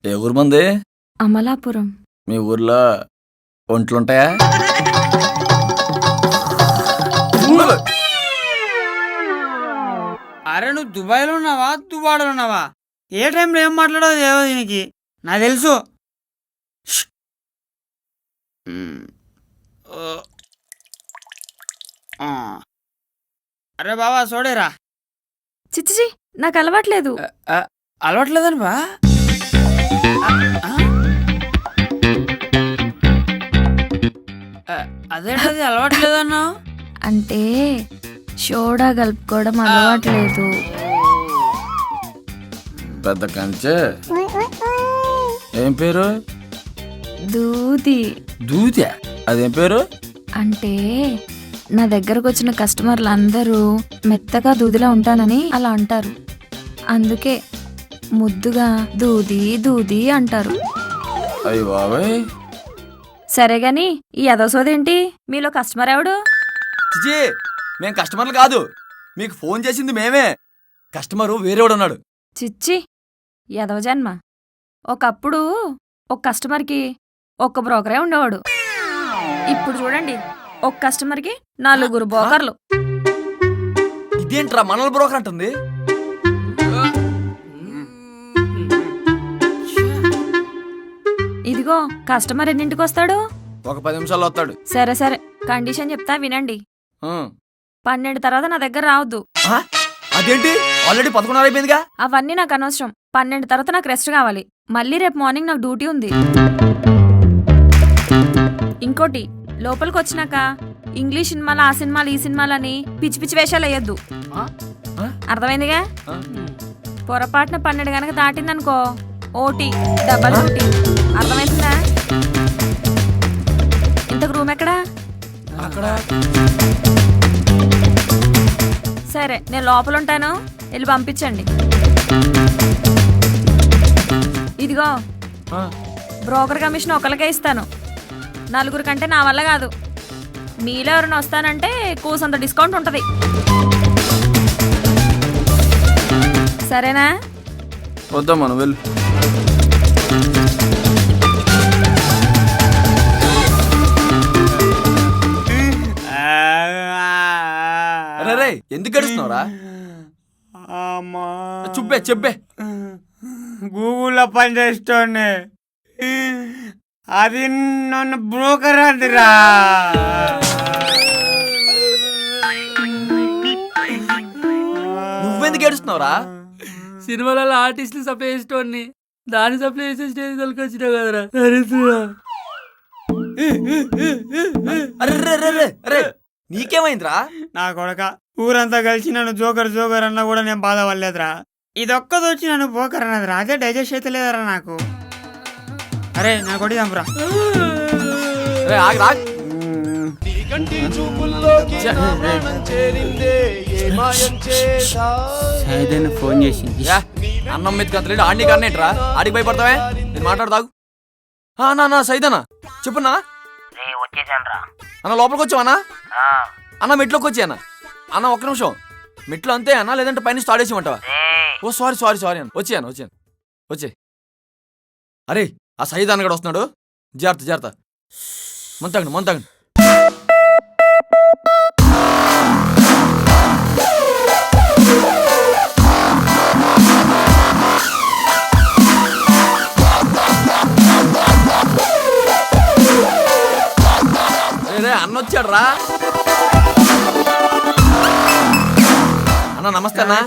ఏ ఊరు మంది? అమలాపురం. మీ ఊర్లో ఒంట్లుంటాయా? అరే నువ్వు దుబాయ్లో ఉన్నావా దుబాయ్లో ఉన్నావా? ఏ టైంలో ఏం మాట్లాడో ఏవో దీనికి నాకు తెలుసు. అరే బాబా చూడేరా. చిచ్చిచి నాకు అలవాట్లేదు. అలవాట్లేదని బా. అదేంటది అలవాట్లేదన్నా? అంటే సోడా కలుపుకోవడం అలవాట్లేదు. పెద్ద కంచె. ఏం పేరు? దూది. దూత్యా? అదేం పేరు? అంటే నా దగ్గరకు వచ్చిన కస్టమర్లు అందరూ మెత్తగా దూదిలా ఉంటానని అలా అంటారు. అందుకే ముద్దుగా దూది దూది అంటారు. అయ్య బాబాయ్. సరే గాని ఈ అదోసోదేంటి? మీలో కస్టమర్ ఎవడు? చిచి, మేం కస్టమర్లు కాదు, మీకు ఫోన్ చేసింది మేమే. కస్టమరు వేరేవాడున్నాడు. చిచ్చి ఎదవ జన్మ. ఒకప్పుడు ఒక కస్టమర్కి ఒక్క బ్రోకరే ఉండేవాడు. ఇప్పుడు చూడండి, ఒక కస్టమర్కి 4 బ్రోకర్లు. ఇదేంట్రా మనల్ బ్రోకర్ అంటుంది? ఇదిగో కస్టమర్ ఎన్నింటికి వస్తాడు? ఒక 10 నిమిషాల్లో వస్తాడు. సరే సరే, కండిషన్ చెప్తా వినండి. 12 తర్వాత నా దగ్గర రావద్దు. అదేంటి, ఆల్రెడీ 11 అయిపోయిందిగా. అవన్నీ నాకు అనవసరం. 12 తర్వాత నాకు రెస్ట్ కావాలి. మళ్ళీ రేపు మార్నింగ్ నాకు డ్యూటీ ఉంది. ఇంకోటి, లోపలికి వచ్చినాక ఇంగ్లీష్ సినిమాలు ఆ సినిమాలు ఈ సినిమాలని పిచ్చి పిచ్చి వేషాలు వేయొద్దు. అర్థమైందిగా? పొరపాటున 12 గనక దాటిందనుకో ఓటీ, డబల్ డ్యూటీ. అర్థమైందా? ఇంతకు రూమ్ ఎక్కడా? సరే, నేను లోపల ఉంటాను, వెళ్ళి పంపించండి. ఇదిగో బ్రోకర్ కమిషన్ ఒకరికే ఇస్తాను. 4 కంటే నా వల్ల కాదు. మీలో ఎవరైనా వస్తానంటే కూసంత డిస్కౌంట్ ఉంటుంది. సరేనా? వద్దాం మనం వెళ్ళు. రే ఎందుకు గడుస్తున్నావురా? చెప్పే గూగుల్లో పని చేస్తోంది, అది నన్ను బ్రోకర్ అదిరా. నువ్వెందుకు ఏడుస్తున్నావురా? సినిమాలలో ఆర్టిస్టులు సప్లై చేసేటోని దాన్ని సప్లై చేసే స్టేజ్ తొలకొచ్చినావు కదరా. అరే నీకేమైందిరా? నా కొడక, ఊరంతా కలిసి నన్ను జోకర్ జోకర్ అన్నా కూడా నేను బాధపడలేదురా. ఇదొక్కది వచ్చి నన్ను పోకర్ అన్నదిరా. అదే డైజెస్ట్ అయితే లేదరా నాకు. అరే నా కొడిదాంరా. ఫోన్ చేసింది. అన్నం మీద కత్తలేడు ఆడిని కన్నేట్రా, ఆడికి భయపడతావే? నేను మాట్లాడతాగు. నా సైదనా చెప్పున్నా. అన్న లోపలికి వచ్చావన్నా? అన్న మెట్లోకి వచ్చాయన్నా. అన్న ఒక్క నిమిషం, మెట్లు అంతే అన్నా, లేదంటే పైన స్టార్ట్ చేసేమంటావా? ఓ సారీ అన్న, వచ్చే. అరే ఆ సైద్ అన్నగడు వస్తున్నాడు, జాగ్రత్త. మంతాగండి. అన్న వచ్చాడు రా. అన్న నమస్తే అన్నా.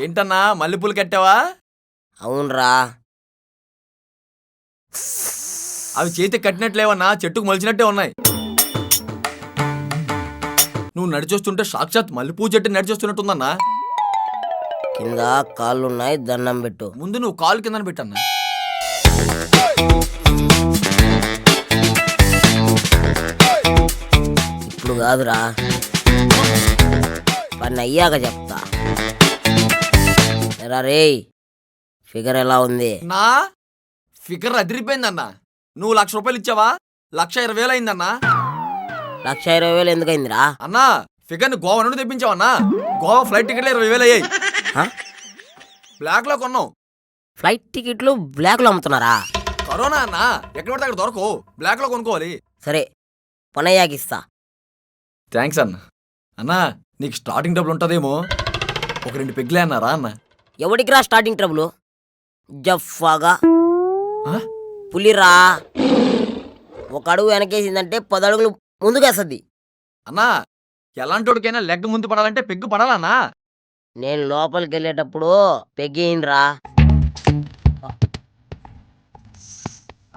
ఏంటన్నా మల్లెపూలు కట్టావా? అవునరా. అవి చేతి కట్టినట్లేవన్నా, చెట్టుకు మొలిచినట్టే ఉన్నాయి. నువ్వు నడిచొస్తుంటే సాక్షాత్ మల్లెపూ చెట్టు నడిచొస్తున్నట్టుందన్నా. కింద కాళ్ళున్నాయి, దండం పెట్టు. ముందు నువ్వు కాలు కింద పెట్టన్నా. ఇప్పుడు కాదురా, పని అయ్యాక చెప్తా. రే ఫిగర్ ఎలా ఉంది? నా ఫిగర్ అదిరిపోయిందన్నా. నువ్వు 1,00,000 రూపాయలు ఇచ్చావా? 1,20,000 అయిందన్నా. 1,20,000 ఎందుకైందిరా? అన్నా ఫిగర్ ని గోవా నుండి తెప్పించావన్నా. గోవా ఫ్లైట్ టికెట్లు 20,000 అయ్యాయి. బ్లాక్ లో కొన్నాం. ఫ్లైట్ టికెట్లు బ్లాక్లో అమ్ముతున్నారా? కరోనా అన్న, ఎక్కడ పడితే అక్కడ దొరకవు, బ్లాక్ లో కొనుక్కోవాలి. సరే పనయ్యాకి ఇస్తా. థ్యాంక్స్ అన్న. అన్నా నీకు స్టార్టింగ్ డబ్బులు ఉంటుందేమో, ఒక 2 పెగ్గులే అన్నారా అన్న? ఎవడికి రా స్టార్టింగ్ ట్రబుల్? జఫాగా ఆ? పులిరా. ఒక అడుగు వెనకేసిందంటే 10 అడుగులు ముందుకేస్తుంది. అన్నా ఎలాంటోడికైనా లెగ్ ముందు పడాలంటే పెగ్గు పడాలన్నా. నేను లోపలికి వెళ్ళేటప్పుడు పెగ్గేయండిరా.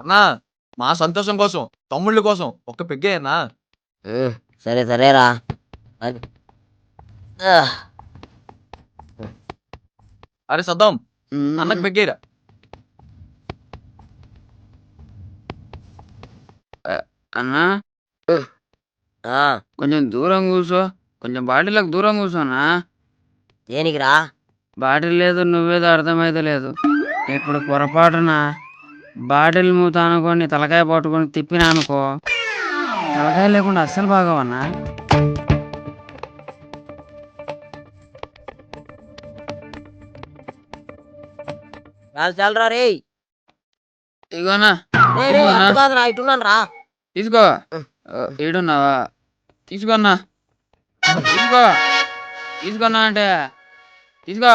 అన్నా మా సంతోషం కోసం, తమ్ముళ్ళ కోసం ఒక్క పెగ్గే అన్నా. సరే సరేరా. అరే సద్దాం, అన్నకు పెగ్గేరా. అన్నా ఆ, కొంచెం దూరం కూర్చో, కొంచెం బాటిల్కి దూరం కూర్చోనా. దేనికిరా? బాటిల్ లేదు నువ్వేదో అర్థమైతే లేదు. ఇప్పుడు పొరపాటున బాటిల్ మూత అనుకొని తలకాయ పట్టుకొని తిప్పినా అనుకో, తలకాయ లేకుండా అస్సలు బాగోవన్నా. చాలరా రే. ఇగోనా కాదురా, ఇటున్నాను రా. తీసుకో. ఏడున్నావా? తీసుకోన్నా, తీసుకో. తీసుకున్నా అంటే తీసుకో.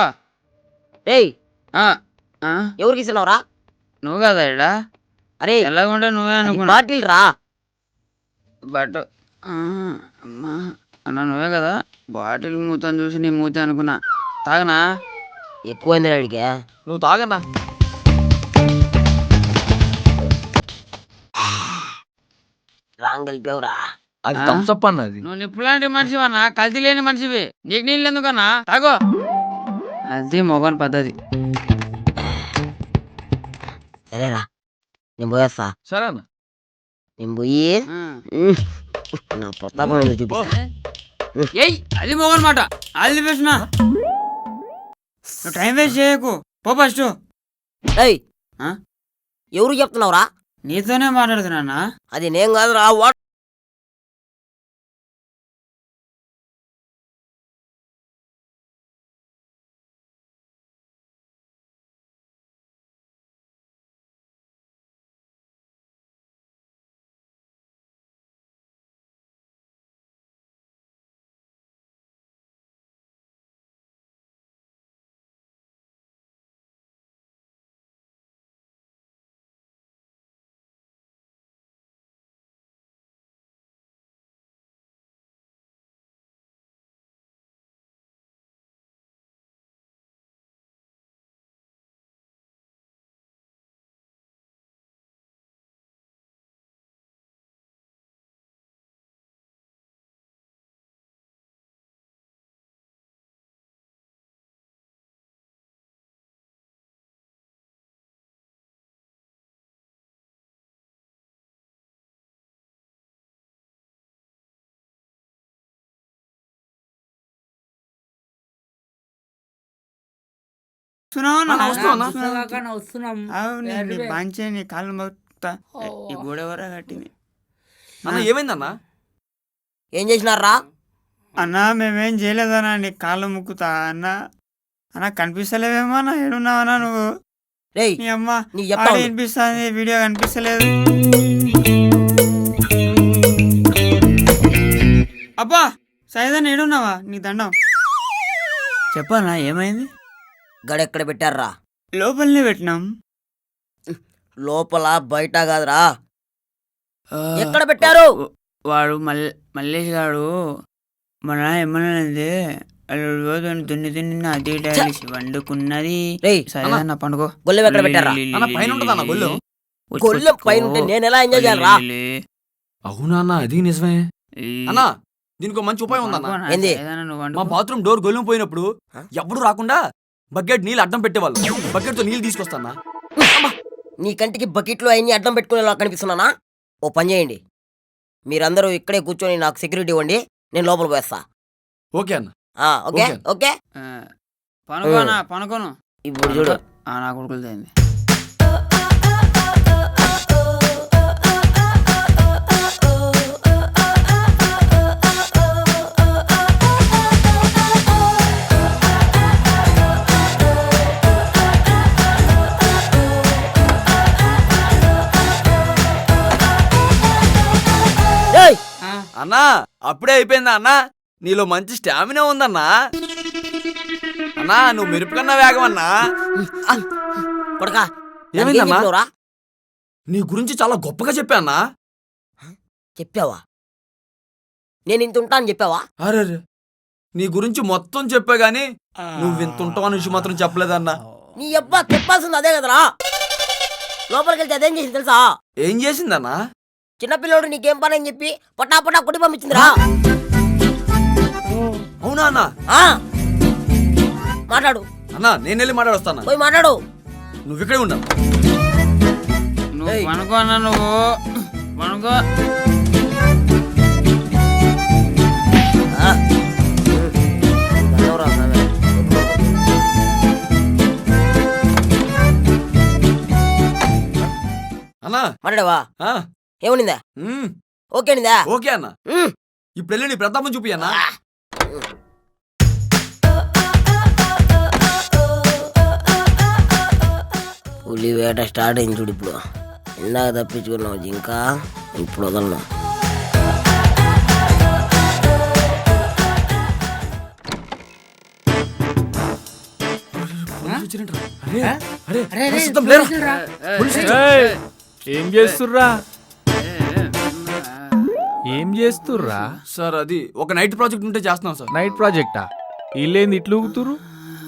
రేయ్ ఆ, ఆ, ఎవరికి ఇస్తున్నావురా? నువ్వు కదా ఇడా అరే ఎలాగుంటే నువ్వే అనుకున్నా. బాటిల్ రా. బట్ అమ్మా అన్న నువ్వే కదా. బాటిల్ మూతని చూసి నీ మూత అనుకున్నా. తాగనా? ఎక్కువైంది అడిగా. నువ్వు తాగన్నా. రాంగ్ కలిపావురా. అది ఆ? థమ్సప్ అన్నది. నువ్వు నిప్పులాంటి మనిషివన్నా, కల్తీ లేని మనిషివి. నీకు నీళ్ళు ఎందుకన్నా? తాగో. అది మొగన్ పద్ధతి. సరేరా నేను పోయేస్తా. సరే అన్న. నేను పోయి ఆ. నా ప్రతాపం ఏందో చూపిస్తా. ఏయ్ అది మొగన్ మాట. ఆల్ ది బెస్ట్ నా. నువ్వు టైం వేస్ట్ చేయకు, పో ఫస్ట్. ఏయ్ ఆ? ఎవరు చెప్తున్నావురా? నీతోనే మాట్లాడుతున్నా. అది నేను కాదురా. వాట్ వస్తున్నాం. బాంచే నీ కాళ్ళు మొత్తా ఈ గోడ వర కట్టింది. అన్న ఏమైందన్నా? ఏం చేసినారా? అన్నా మేమేం చేయలేదన్నా, నీ కాళ్ళు ముక్కుతా అన్న. అన్న కనిపిస్తలేవేమో అన్న, ఏడున్నావన్నా నువ్వు? రేయ్ నీ అమ్మ నీకు చెప్తా ఉండు. వినిపిస్తుంది, వీడియో కనిపిస్తలేదు. అబ్బా సైదన్ ఏడున్నావా? నీ దండం. చెప్పన్నా ఏమైంది? గడెక్కడ పెట్టారా? లోపలనే పెట్టినాం. లోపల బయట కాదురా. ఎక్కడ పెట్టారు? వాడు మల్లేష్ గాడు మన ఏమన్నానండి, రోజు దున్ని దున్ని అదే డైలీస్ వండుకున్నది. రేయ్ సరేనా పండుగ. గొల్లెం ఎక్కడ పెట్టారా? అన్న పైన ఉంటుందన్న గొల్లు. గొల్లెం పైన ఉంటే నేను ఎలా ఎంజాయ్ చేయాలరా? అవునా అన్న, అది నిజమే అన్నా. దీనికి ఒక మంచి ఉపాయం ఉందన్న. ఏంది? మా బాత్రూమ్ డోర్ గొల్లం పోయినప్పుడు ఎప్పుడు రాకుండా బకెట్ నీళ్ళు అడ్డం పెట్టేవాళ్ళు. బకెట్ తో నీళ్ళు తీసుకొస్తానా? నీ కంటికి బకెట్లో అన్ని అడ్డం పెట్టుకునేలా కనిపిస్తున్నానా? ఓ పని చేయండి, మీరందరూ ఇక్కడే కూర్చొని నాకు సెక్యూరిటీ ఇవ్వండి, నేను లోపల పోయేస్తా. ఓకే అన్న. Okay okay. పనుకోను ఇప్పుడు చూడు. నా కొడుకులు తేంది. అన్నా అప్పుడే అయిపోయిందా అన్నా? నీలో మంచి స్టామినా ఉందన్నా. అన్నా నువ్వు మెరుపుకన్నా వేగం అన్నా. కొడకా ఏమైందన్నా? నీ గురించి చాలా గొప్పగా చెప్పా అన్నా. చెప్పావా? నేను ఇంత ఉంటాను చెప్పావా? అరే నీ గురించి మొత్తం చెప్పా గానీ నువ్వు ఇంత ఉంటావు అనే విషయం మాత్రం చెప్పలేదన్నా. నీ అబ్బా చెప్పాల్సింది అదే కదరా. లోపలికి వెళ్తే అదేం చేసింది తెలుసా? ఏం చేసిందన్నా? చిన్నపిల్లోడు నీకేం పని అని చెప్పి పటాపటా కొట్టి పంపించిందిరా. అవునా అన్నా? మాట్లాడు. అన్నా నేను వెళ్ళి మాట్లాడొస్తాను. పోయి మాట్లాడు. నువ్వు ఇక్కడే ఉన్నా. నువ్వు పనుకో అన్న, నువ్వు పనుకో. అన్నా మాట్లాడవా? ఆ, ఏమనిందా? ఉమ్, ఓకేనిందా? ఓకే అన్నా. ఇప్పుడు వెళ్ళి నీ ప్రతాపం చూపి అన్నా. పులి వేట స్టార్ట్ అయింది చూడు. ఇప్పుడు ఇందాక తప్పించుకున్నావు ఇంకా, ఇప్పుడు వదలను. ఏం చేస్తుర్రా? ఏం చేస్తుర్రా? సార్ అది ఒక నైట్ ప్రాజెక్ట్ ఉంటే చేస్తున్నాం సార్. నైట్ ప్రాజెక్టా? ఇల్లేంది ఇట్లు ఊగుతురు?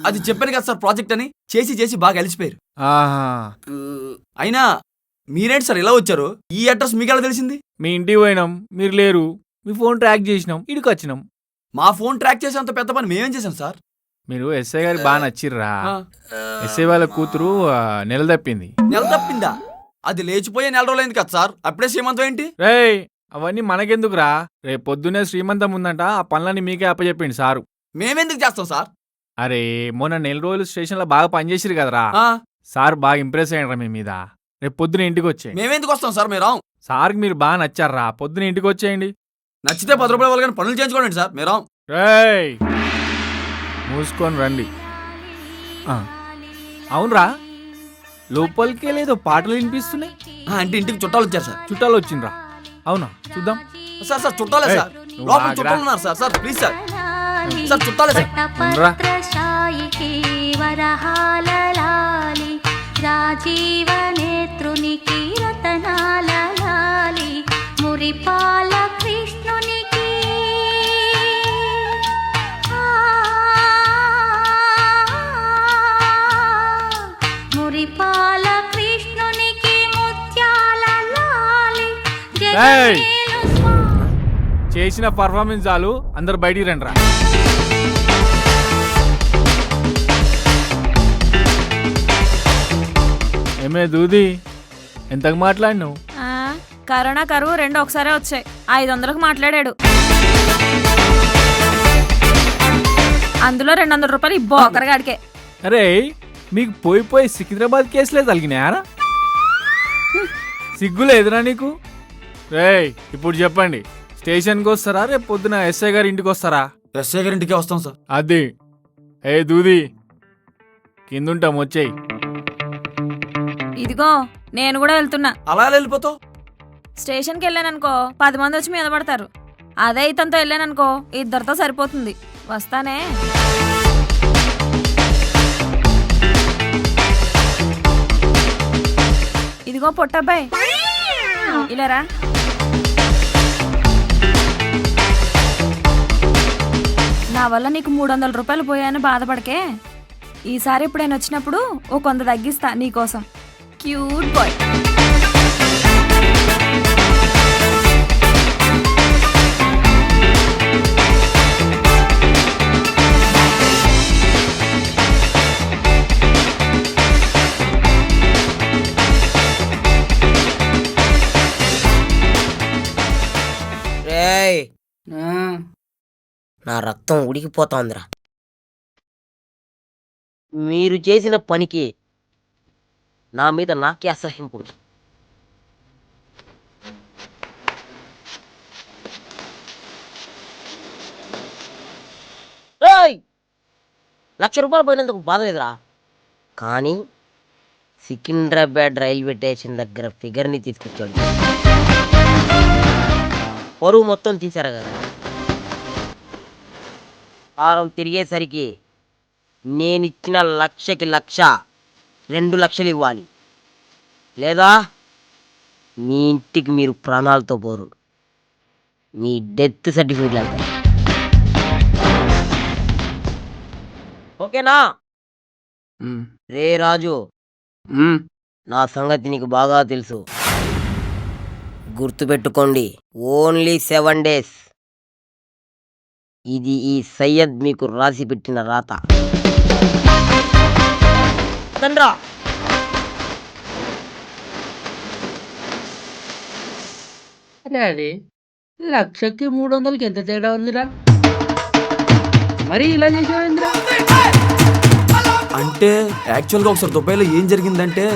అది చెప్పాను కదా సార్ ప్రాజెక్ట్ అని. చేసి చేసి బాగా అలిసిపోయారు. ఆహా, అయినా మీరేంటి సార్ ఇలా వచ్చారు? ఈ అడ్రస్ మీకు ఎలా తెలిసింది? మీ ఇంటికి పోయినాం, మీరు లేరు. మీ ఫోన్ ట్రాక్ చేసినాం, ఇడికి వచ్చినాం. మా ఫోన్ ట్రాక్ చేసేంత పెద్ద పని మేమేం చేసాం సార్? మీరు ఎస్ఐ గారికి బాగా నచ్చిర్రా. ఎస్ఐ వాళ్ళ కూతురు నెల తప్పింది. నెల తప్పిందా? అది లేచిపోయే నెల రోజులైంది కదా సార్. అప్పుడే శ్రీమంతం ఏంటి? రేయ్, అవన్నీ మనకెందుకురా? రేపు పొద్దునే శ్రీమంతం ఉందంట, ఆ పనులన్నీ మీకే అప్పచెప్పిండు సారు. మేమెందుకు చేస్తాం సార్? అరే మొన్న నెల రోజులు స్టేషన్లో బాగా పనిచేసిరు కదరా. ఆ, సార్ బాగా ఇంప్రెస్ అయ్యారా మీ మీద. రేపు పొద్దున ఇంటికి వచ్చేయండి. మేమెందుకు వస్తాం సార్? మీరాం సార్కి మీరు బాగా నచ్చారా. పొద్దున ఇంటికి వచ్చేయండి. నచ్చితే 10 రూపాయలు వాళ్ళు కానీ పనులు చేయించుకోండి సార్. మీరాం రేయ్, మూసుకొని రండి. అవునరా, లోపలికే లేదో పాటలు వినిపిస్తున్నాయి. అంటే ఇంటికి చుట్టాలు వచ్చారు సార్. చుట్టాలు వచ్చిండ్రా? అవునా, చూద్దాం. సార్ సార్ చుట్టాలే సార్. నువ్వు లోపల ఆగరా. చుట్టాలు ఉన్నారు sir. Sir please sir. Sir చుట్టాలే సార్. ఉండరా. రాజీవనేత్రునికి రతనాల లాలి మురిపాల కృష్ణునికి మురిపాల కృష్ణునికి ముత్యాల లాలి ఏయ్! చేసిన పర్ఫార్మెన్స్ చాలు, అందరు బయటికి రండి రా. ఏమే దూది, ఎంతకు మాట్లాడినావు? కరోనా కరువు రెండు ఒకసారే వచ్చాయి. 500కు మాట్లాడాడు. అందులో 200 రూపాయలు ఈ బోకరగాడికే. అరే మీకు పోయి సికింద్రాబాద్ కేసులే తగినాయారా? సిగ్గులేదురా నీకు? రేయ్ ఇప్పుడు చెప్పండి, స్టేషన్కి వస్తారా రేపు పొద్దున ఎస్ఐ గారి ఇంటికి వస్తారా? ఎస్ఐ గారి ఇంటికే వస్తాం సార్. అది ఏ దూది కిందుంటాం, వచ్చేయి. ఇదిగో నేను కూడా వెళ్తున్నా. అలా ఎలా వెళ్ళిపోతావు? స్టేషన్కి వెళ్ళాననుకో 10 మంది వచ్చి మీద పడతారు. అదే ఇతనితో వెళ్ళాననుకో 2 సరిపోతుంది. వస్తానే. ఇదిగో పొట్టబ్బాయి, ఇలారా. నా వల్ల నీకు 300 రూపాయలు పోయాయని బాధపడకే. ఈసారి ఎప్పుడైనా వచ్చినప్పుడు ఓ కొంత తగ్గిస్తా నీకోసం. Cute boy. రేయ్, నా రక్తం ఉడికిపోతోందిరా. మీరు చేసిన పనికి నా మీద నాకే అసహ్యింపు. రేయ్, 1,00,000 రూపాయలు పోయినందుకు బాధ లేదురా. కానీ సికింద్రాబాద్ రైల్వే స్టేషన్ దగ్గర ఫిగర్ని తీసుకొచ్చాడు. పరువు మొత్తం తీశారు కదా. వారం తిరిగేసరికి నేనిచ్చిన 1,00,000కి 2 లక్షలు ఇవ్వాలి, లేదా మీ ఇంటికి మీరు ప్రాణాలతో పోరు, మీ డెత్ సర్టిఫికెట్లు వెళ్తాయి. ఓకేనా? రే రాజు, నా సంగతి నీకు బాగా తెలుసు. గుర్తుపెట్టుకోండి, ఓన్లీ 7 days. ఇది ఈ సయ్యద్ మీకు రాసి పెట్టిన రాత. తండ్రా, డాడీ 1,00,000కి 300కి ఎంత తేడా ఉందిరా? మరి ఇలా చేసావేంద్రా? అంటే యాక్చువల్గా ఒకసారి దుబాయ్లో ఏం జరిగిందంటే